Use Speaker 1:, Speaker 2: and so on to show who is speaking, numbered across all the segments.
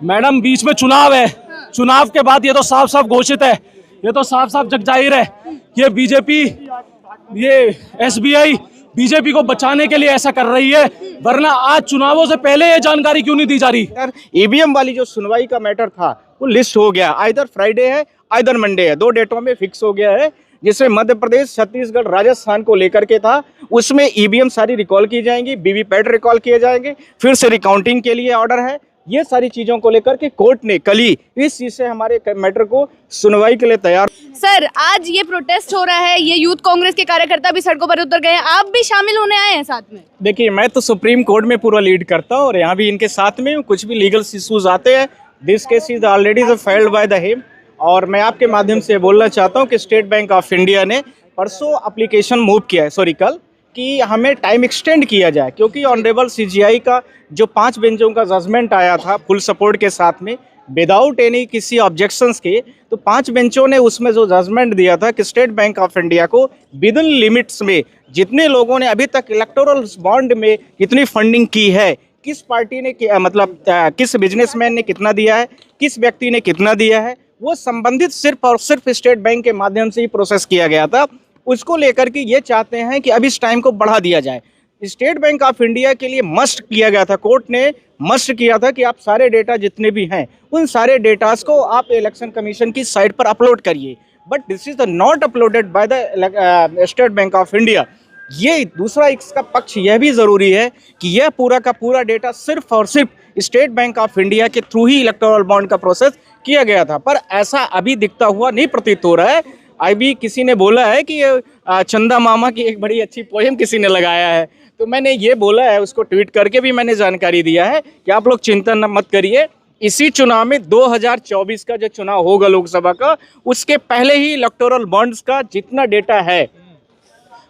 Speaker 1: Madam बीच में चुनाव है, चुनाव के बाद ये तो साफ साफ घोषित है, ये तो साफ साफ जग जाहिर है, ये बीजेपी, ये एसबीआई बीजेपी को बचाने के लिए ऐसा कर रही है, वरना आज चुनावों से पहले ये जानकारी क्यों नहीं दी जा रही।
Speaker 2: ईवीएम वाली जो सुनवाई का मैटर था वो लिस्ट हो गया, आइदर फ्राइडे है आइदर मंडे है, 2 डेटों में फिक्स हो गया है, जिसमें मध्य प्रदेश, छत्तीसगढ़, राजस्थान को लेकर के था। उसमें ईवीएम सारी रिकॉल की जाएंगी, वीवीपैट रिकॉल किए जाएंगे, फिर से रिकाउंटिंग के लिए ऑर्डर है। ये सारी चीजों को लेकर के कोर्ट ने कल ही इस चीज से हमारे मैटर को सुनवाई के लिए तैयार।
Speaker 3: सर, आज ये प्रोटेस्ट हो रहा है, ये यूथ कांग्रेस के कार्यकर्ता भी सड़कों पर उतर गए हैं, आप भी शामिल होने आए हैं साथ में?
Speaker 2: देखिए, मैं तो सुप्रीम कोर्ट में पूरा लीड करता हूँ और यहाँ भी इनके साथ में कुछ भी लीगल इश्यूज आते हैं, this case is already filed by the him. और मैं आपके माध्यम से बोलना चाहता हूँ कि स्टेट बैंक ऑफ इंडिया ने परसों एप्लीकेशन मूव किया है, सॉरी कल, कि हमें टाइम एक्सटेंड किया जाए, क्योंकि ऑनरेबल सीजीआई का जो 5 बेंचों का जजमेंट आया था फुल सपोर्ट के साथ में, विदाउट एनी किसी ऑब्जेक्शंस के, तो 5 बेंचों ने उसमें जो जजमेंट दिया था कि स्टेट बैंक ऑफ इंडिया को विद इन लिमिट्स में जितने लोगों ने अभी तक इलेक्टोरल बॉन्ड में कितनी फंडिंग की है, किस पार्टी ने मतलब किस बिजनेसमैन ने कितना दिया है, किस व्यक्ति ने कितना दिया है, वो संबंधित सिर्फ और सिर्फ स्टेट बैंक के माध्यम से ही प्रोसेस किया गया था। उसको लेकर के ये चाहते हैं कि अब इस टाइम को बढ़ा दिया जाए। स्टेट बैंक ऑफ इंडिया के लिए मस्ट किया गया था, कोर्ट ने मस्ट किया था कि आप सारे डेटा जितने भी हैं उन सारे डेटास को आप इलेक्शन कमीशन की साइट पर अपलोड करिए, but this is not uploaded by the state bank of India. ये दूसरा इसका पक्ष यह भी ज़रूरी है कि यह पूरा का पूरा डेटा सिर्फ और सिर्फ स्टेट बैंक ऑफ इंडिया के थ्रू ही इलेक्टोरल बॉन्ड का प्रोसेस किया गया था, पर ऐसा अभी दिखता हुआ नहीं प्रतीत हो रहा है। अभी किसी ने बोला है कि चंदा मामा की एक बड़ी अच्छी पोएम किसी ने लगाया है, तो मैंने ये बोला है, उसको ट्वीट करके भी मैंने जानकारी दिया है कि आप लोग चिंता न मत करिए, इसी चुनाव में 2024 का जो चुनाव होगा लोकसभा का, उसके पहले ही इलेक्टोरल बॉन्ड्स का जितना डेटा है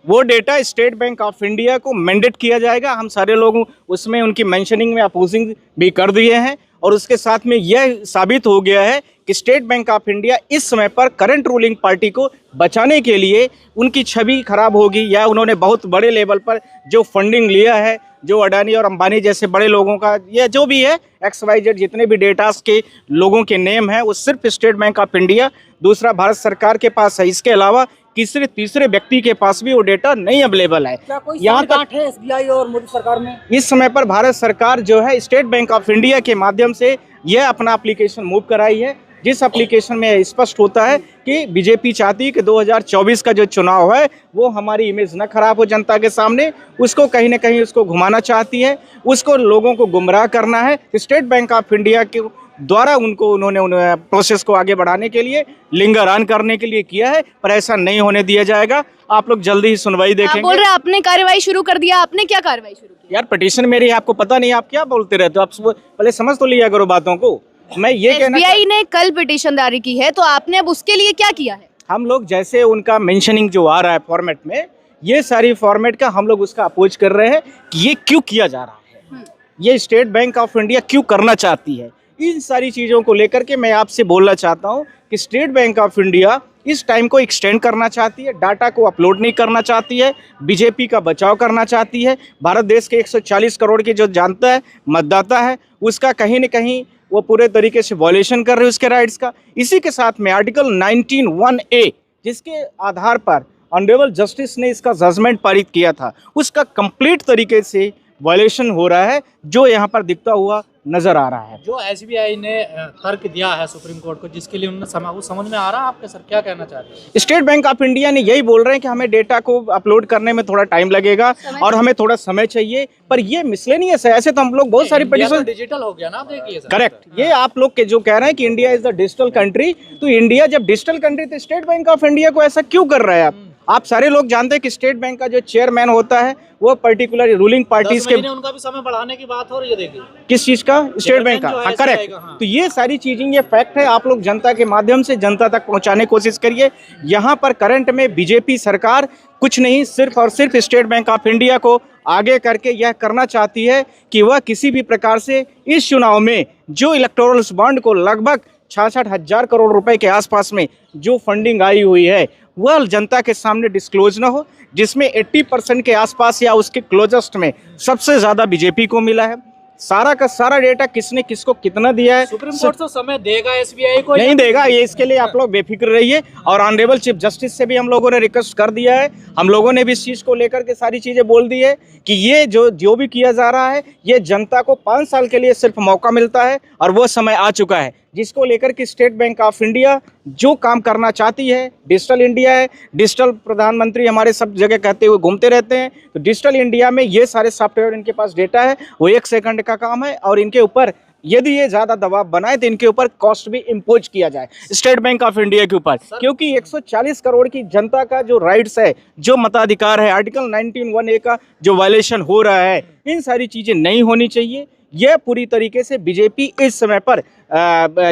Speaker 2: वो data state bank of India को मैंडेट किया जाएगा। हम सारे लोग उसमें उनकी मेंशनिंग में अपोजिंग भी कर दिए हैं, और उसके साथ में यह साबित हो गया है कि स्टेट बैंक ऑफ इंडिया इस समय पर करंट रूलिंग पार्टी को बचाने के लिए उनकी छवि खराब होगी, या उन्होंने बहुत बड़े लेवल पर जो फंडिंग लिया है, जो अडानी और अंबानी जैसे बड़े लोगों का, या जो भी है XYZ जितने भी डेटास के लोगों के नेम हैं, वो सिर्फ स्टेट बैंक ऑफ इंडिया, दूसरा भारत सरकार के पास है। इसके अलावा किसी तीसरे व्यक्ति के पास भी वो डेटा नहीं अवेलेबल है। यहाँ तक
Speaker 4: है एसबीआई और मोदी सरकार में
Speaker 2: इस समय पर भारत सरकार जो है स्टेट बैंक ऑफ इंडिया के माध्यम से यह अपना एप्लीकेशन मूव कराई है, जिस एप्लीकेशन में स्पष्ट होता है कि बीजेपी चाहती है कि 2024 का जो चुनाव है वो हमारी इमेज न खराब हो जनता के सामने, उसको कहीं ना कहीं उसको घुमाना चाहती है, उसको लोगों को गुमराह करना है। स्टेट बैंक ऑफ इंडिया के द्वारा उन्होंने प्रोसेस को आगे बढ़ाने के लिए लिंगर ऑन करने के लिए किया है, पर ऐसा नहीं होने दिया जाएगा। आप लोग जल्दी ही सुनवाई देखेंगे।
Speaker 3: आप बोल रहे हैं आपने कार्रवाई शुरू कर दिया, आपने क्या कार्रवाई शुरू की?
Speaker 2: यार पिटीशन मेरी, आपको पता नहीं, आप क्या बोलते रहते हो, आप पहले समझ तो लिया करो बातों को। मैं ये कहना,
Speaker 3: एसबीआई ने कल पिटीशन जारी की है, तो आपने अब उसके लिए क्या किया है?
Speaker 2: हम लोग जैसे उनका मेंशनिंग जो आ रहा है फॉर्मेट में, ये सारी फॉर्मेट का हम लोग उसका अपोज कर रहे हैं कि ये क्यों किया जा रहा है, ये स्टेट बैंक ऑफ इंडिया क्यों करना चाहती है। इन सारी चीज़ों को लेकर के मैं आपसे बोलना चाहता हूं कि स्टेट बैंक ऑफ इंडिया इस टाइम को एक्सटेंड करना चाहती है, डाटा को अपलोड नहीं करना चाहती है, बीजेपी का बचाव करना चाहती है। भारत देश के 140 करोड़ के जो जानता है मतदाता है, उसका कहीं न कहीं वो पूरे तरीके से वॉयलेशन कर रहे हैं उसके राइट्स का। इसी के साथ में आर्टिकल 19(1)(a) जिसके आधार पर ऑनरेबल जस्टिस ने इसका जजमेंट पारित किया था, उसका कंप्लीट तरीके से वॉयलेशन हो रहा है, जो यहाँ पर दिखता हुआ नजर आ रहा है।
Speaker 4: जो एसबीआई ने तर्क दिया है सुप्रीम कोर्ट को, जिसके लिए उन्होंने वो समझ में आ रहा है आपके, सर क्या कहना चाह रहे हैं?
Speaker 2: स्टेट बैंक ऑफ इंडिया ने यही बोल रहे हैं कि हमें डेटा को अपलोड करने में थोड़ा टाइम लगेगा और हमें थोड़ा समय चाहिए, पर ये मिसलेनियस है। ऐसे तो हम लोग बहुत सारी पिटीशन,
Speaker 4: डिजिटल हो गया ना, देखिए
Speaker 2: करेक्ट। ये आप लोग के जो कह रहे हैं कि India is the digital country, तो इंडिया जब डिजिटल कंट्री तो स्टेट बैंक ऑफ इंडिया को ऐसा क्यों कर रहा है? आप सारे लोग जानते हैं कि स्टेट बैंक का जो चेयरमैन होता है वो पर्टिकुलर रूलिंग पार्टीज के,
Speaker 4: उनका भी समय बढ़ाने की बात हो रही है, देखिए
Speaker 2: किस चीज का, स्टेट बैंक का, हाँ करेक्ट। तो ये सारी चीजें, ये फैक्ट है, आप लोग जनता के माध्यम से जनता तक पहुंचाने की कोशिश करिए। यहाँ पर करंट में बीजेपी सरकार कुछ नहीं, सिर्फ और सिर्फ स्टेट बैंक ऑफ इंडिया को आगे करके यह करना चाहती है कि वह किसी भी प्रकार से इस चुनाव में जो इलेक्टोरल बॉन्ड को लगभग 66,000 करोड़ रुपए के आसपास में जो फंडिंग आई हुई है वह जनता के सामने डिस्क्लोज ना हो, जिसमें 80% के आसपास या उसके क्लोजेस्ट में सबसे ज़्यादा बीजेपी को मिला है, सारा का सारा डेटा किसने किसको कितना दिया है।
Speaker 4: सुप्रीम कोर्ट तो समय देगा एसबीआई को?
Speaker 2: नहीं देगा, ये इसके लिए आप लोग बेफिक्र रहिए। और ऑनरेबल चीफ जस्टिस से भी हम लोगों ने रिक्वेस्ट कर दिया है, हम लोगों ने भी इस चीज़ को लेकर के सारी चीज़ें बोल दी है कि ये जो भी किया जा रहा है, ये जनता को 5 साल के लिए सिर्फ मौका मिलता है और वो समय आ चुका है जिसको लेकर के स्टेट बैंक ऑफ इंडिया जो काम करना चाहती है। डिजिटल इंडिया है, डिजिटल प्रधानमंत्री हमारे सब जगह कहते हुए घूमते रहते हैं, तो डिजिटल इंडिया में ये सारे सॉफ्टवेयर इनके पास डेटा है, वो 1 सेकंड का काम है। और इनके ऊपर यदि ये ज़्यादा दबाव बनाए तो इनके ऊपर कॉस्ट भी इम्पोज किया जाए स्टेट बैंक ऑफ इंडिया के ऊपर, क्योंकि 140 करोड़ की जनता का जो राइट्स है, जो मताधिकार है, आर्टिकल 19(1)(a) का जो वायलेशन हो रहा है, इन सारी चीज़ें नहीं होनी चाहिए। यह पूरी तरीके से बीजेपी इस समय पर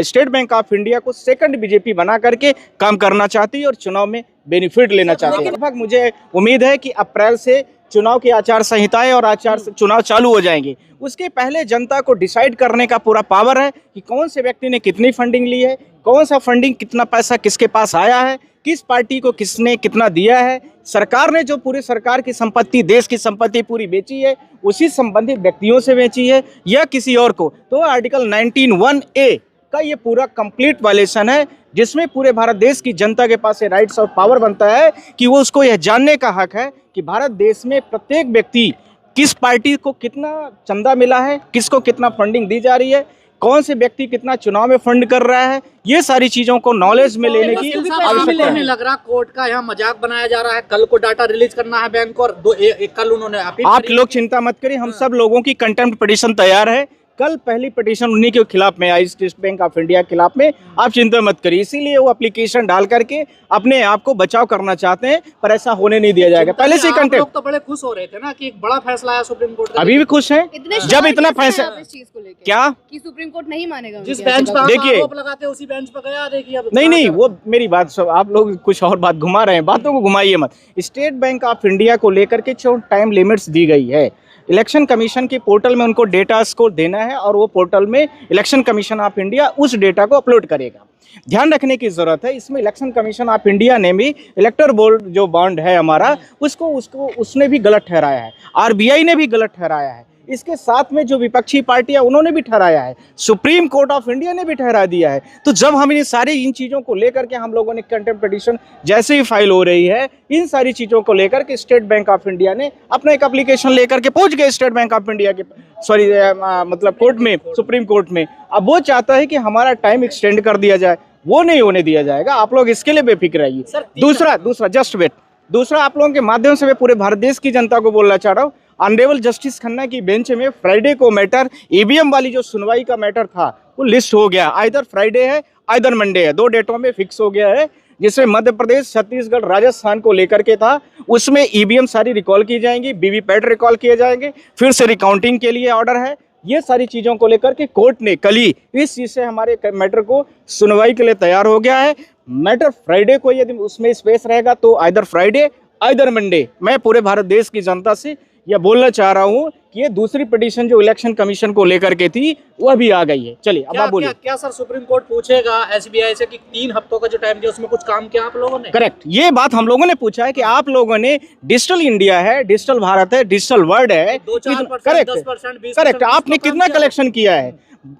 Speaker 2: स्टेट बैंक ऑफ इंडिया को सेकंड बीजेपी बना करके काम करना चाहती है और चुनाव में बेनिफिट लेना चाहती है। लगभग मुझे उम्मीद है कि अप्रैल से चुनाव की आचार संहिताएं और चुनाव चालू हो जाएंगे। उसके पहले जनता को डिसाइड करने का पूरा पावर है कि कौन से व्यक्ति ने कितनी फंडिंग ली है, कौन सा फंडिंग, कितना पैसा किसके पास आया है, किस पार्टी को किसने कितना दिया है। सरकार ने जो पूरी सरकार की संपत्ति, देश की संपत्ति पूरी बेची है, उसी संबंधित व्यक्तियों से बेची है या किसी और को, तो आर्टिकल 19(1)(a) का ये पूरा कंप्लीट वायलेशन है, जिसमें पूरे भारत देश की जनता के पास ये राइट्स और पावर बनता है कि वो उसको यह जानने का हक है कि भारत देश में प्रत्येक व्यक्ति किस पार्टी को कितना चंदा मिला है, किसको कितना फंडिंग दी जा रही है, कौन से व्यक्ति कितना चुनाव में फंड कर रहा है। ये सारी चीजों को नॉलेज में लेने की आवश्यकता है।
Speaker 4: लग रहा कोर्ट का यहाँ मजाक बनाया जा रहा है। कल को डाटा रिलीज करना है बैंक को, और कल उन्होंने
Speaker 2: आप लोग चिंता मत करिए, हम सब लोगों की कंटेम्प्ट पिटीशन तैयार है। कल पहली पिटीशन उन्हीं के खिलाफ में आई, स्टेट बैंक ऑफ इंडिया के खिलाफ में। आप चिंता मत करिए, इसीलिए वो एप्लीकेशन डाल करके अपने आप को बचाव करना चाहते हैं, पर ऐसा होने नहीं दिया जाएगा। पहले से कंटेम्प्ट।
Speaker 4: लोग तो बड़े खुश हो रहे थे ना कि एक बड़ा फैसला आया सुप्रीम कोर्ट का।
Speaker 2: अभी भी खुश हैं जब इतना फैसला क्या
Speaker 3: कि सुप्रीम कोर्ट नहीं मानेगा।
Speaker 4: जिस बेंच पर
Speaker 2: देखिए,
Speaker 4: आरोप लगाते हैं उसी बेंच पर गया। देखिए अब
Speaker 2: नहीं, वो मेरी बात सब आप लोग कुछ और बात घुमा रहे हैं, बातों को घुमाइए मत। स्टेट बैंक ऑफ इंडिया को लेकर के जो टाइम लिमिट्स दी गई है, इलेक्शन कमीशन के पोर्टल में उनको डेटा को देना है और वो पोर्टल में इलेक्शन कमीशन ऑफ इंडिया उस डेटा को अपलोड करेगा। ध्यान रखने की जरूरत है, इसमें इलेक्शन कमीशन ऑफ इंडिया ने भी इलेक्टर बोर्ड जो बॉन्ड है हमारा, उसने भी गलत ठहराया है, आरबीआई ने भी गलत ठहराया है, इसके साथ में जो विपक्षी पार्टियां उन्होंने भी ठहराया है, सुप्रीम कोर्ट ऑफ इंडिया ने भी ठहरा दिया है। तो जब हम इन चीज़ों को लेकर के हम लोगों ने कंटेम्प्ट पिटीशन जैसे ही फाइल हो रही है, इन सारी चीज़ों को लेकर के स्टेट बैंक ऑफ इंडिया ने अपना एक एप्लीकेशन लेकर के पहुंच गए स्टेट बैंक ऑफ इंडिया के मतलब कोर्ट में, सुप्रीम कोर्ट में। अब वो चाहता है कि हमारा टाइम एक्सटेंड कर दिया जाए, वो नहीं होने दिया जाएगा। आप लोग इसके लिए बेफिक्र रहिए। दूसरा जस्ट वेट, दूसरा आप लोगों के माध्यम से मैं पूरे भारत देश की जनता को बोलना चाह रहा हूँ, ऑनरेबल जस्टिस खन्ना की बेंच में फ्राइडे को मैटर, ईवीएम वाली जो सुनवाई का मैटर था वो लिस्ट हो गया। आइदर फ्राइडे है आइदर मंडे है, 2 डेटों में फिक्स हो गया है, जिसमें मध्य प्रदेश, छत्तीसगढ़, राजस्थान को लेकर के था। उसमें ईवीएम सारी रिकॉल की जाएंगी, वीवीपैट रिकॉल किए जाएंगे, फिर से रिकाउंटिंग के लिए ऑर्डर है। ये सारी चीज़ों को लेकर के कोर्ट ने कल ही इस चीज़ से हमारे मैटर को सुनवाई के लिए तैयार हो गया है। मैटर फ्राइडे को यदि उसमें स्पेस रहेगा तो आइदर फ्राइडे आइदर मंडे। मैं पूरे भारत देश की जनता से यह बोलना चाह रहा हूँ कि ये दूसरी पिटीशन जो इलेक्शन कमीशन को लेकर के थी वह भी आ गई है। चलिए अब आप बोलिए।
Speaker 4: क्या सर सुप्रीम कोर्ट पूछेगा एसबीआई से कि 3 हफ्तों का जो टाइम दिया उसमें कुछ काम किया आप लोगों ने?
Speaker 2: करेक्ट, ये बात हम लोगों ने पूछा है कि आप लोगों ने, डिजिटल इंडिया है, डिजिटल भारत है, डिजिटल वर्ल्ड है,
Speaker 4: 2-4%, 10%,
Speaker 2: करेक्ट, आपने कितना कलेक्शन किया है?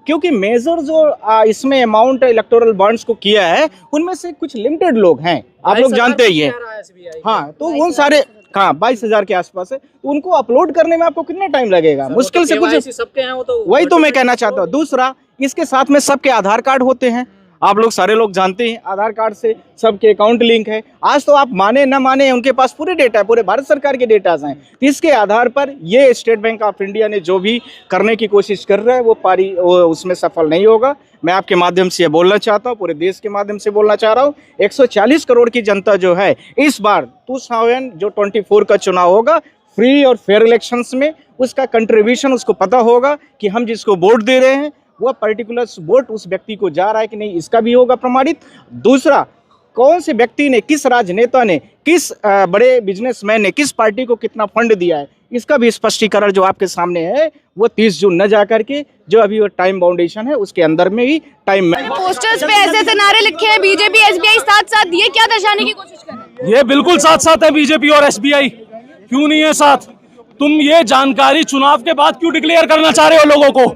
Speaker 2: क्योंकि मेजर जो इसमें अमाउंट इलेक्टोरल बॉन्ड्स को किया है उनमें से कुछ लिमिटेड लोग हैं, आप लोग जानते ही है। हाँ, तो उन सारे 22,000 के आसपास है, तो उनको अपलोड करने में आपको कितना टाइम लगेगा? मुश्किल से कुछ
Speaker 4: सबके हैं वो, तो
Speaker 2: वही तो मैं कहना चाहता हूँ। दूसरा, इसके साथ में सबके आधार कार्ड होते हैं, आप लोग सारे लोग जानते हैं, आधार कार्ड से सबके अकाउंट लिंक है। आज तो आप माने ना माने, उनके पास पूरे डेटा है, पूरे भारत सरकार के डेटाज हैं। तो इसके आधार पर ये स्टेट बैंक ऑफ इंडिया ने जो भी करने की कोशिश कर रहा है वो उसमें सफल नहीं होगा। मैं आपके माध्यम से ये बोलना चाहता हूँ, पूरे देश के माध्यम से बोलना चाह रहा हूँ, 140 करोड़ की जनता जो है इस बार 2024 का चुनाव होगा, फ्री और फेयर इलेक्शंस में उसका कंट्रीब्यूशन उसको पता होगा कि हम जिसको वोट दे रहे हैं वह पर्टिकुलर वोट उस व्यक्ति को जा रहा है कि नहीं, इसका भी होगा प्रमाणित। दूसरा, कौन से व्यक्ति ने, किस राजनेता ने, किस बड़े बिजनेसमैन ने किस पार्टी को कितना फंड दिया है, इसका भी स्पष्टीकरण जो आपके सामने है वो 30 जून न जा करके जो अभी वो टाइम बाउंडेशन है उसके अंदर में ही टाइम में
Speaker 3: पोस्टर्स पे ऐसे नारे लिखे हैं बीजेपी एसबीआई साथ साथ, ये क्या दर्शाने की कोशिश कर रहे हैं?
Speaker 1: ये बिल्कुल साथ साथ है बीजेपी और एसबीआई, क्यों नहीं है साथ? तुम ये जानकारी चुनाव के बाद क्यों डिक्लेयर करना चाह रहे हो लोगों को?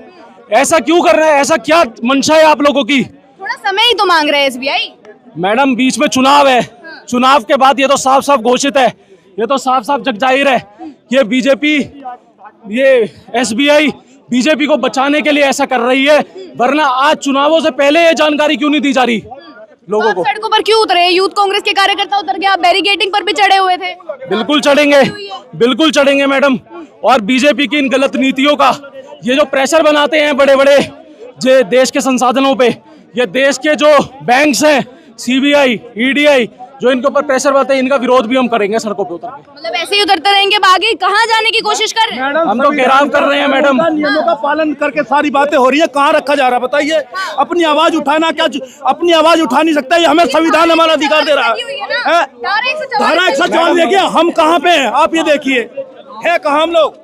Speaker 1: ऐसा क्यों कर रहे हैं? ऐसा क्या मंशा है आप लोगों की?
Speaker 3: थोड़ा समय ही तो मांग रहे हैं एसबीआई।
Speaker 1: मैडम बीच में चुनाव है, चुनाव के बाद ये तो साफ साफ घोषित है, ये तो साफ साफ जग जाहिर है कि ये बीजेपी, ये एसबीआई बीजेपी को बचाने के लिए ऐसा कर रही है, वरना आज चुनावों से पहले ये जानकारी क्यों नहीं दी जा रही लोगों
Speaker 3: आप
Speaker 1: को?
Speaker 3: सड़कों पर क्यों उतरे? यूथ कांग्रेस के कार्यकर्ता उतर गए, आप बैरिकेडिंग पर भी चढ़े हुए थे।
Speaker 1: बिल्कुल चढ़ेंगे, बिल्कुल चढ़ेंगे मैडम। और बीजेपी की इन गलत नीतियों का ये जो प्रेशर बनाते हैं बड़े बड़े जो देश के संसाधनों पे, ये देश के जो बैंक्स हैं, सीबीआई, ईडीआई, जो इनके ऊपर प्रेशर बनाते हैं, इनका विरोध भी हम करेंगे सड़कों पे उतर के।
Speaker 3: मतलब ऐसे ही उतरते रहेंगे, अब आगे कहाँ जाने की कोशिश कर रहे हैं?
Speaker 1: हम तो घेराव कर रहे हैं मैडम।
Speaker 5: नियमों का पालन करके सारी बातें हो रही है, कहाँ रखा जा रहा है बताइए? अपनी आवाज उठाना क्या, अपनी आवाज उठा नहीं सकता? ये हमें संविधान हमारा अधिकार दे रहा है। धारा 144 देखिए हम कहाँ पे हैं, आप ये देखिए है कहाँ हम लोग।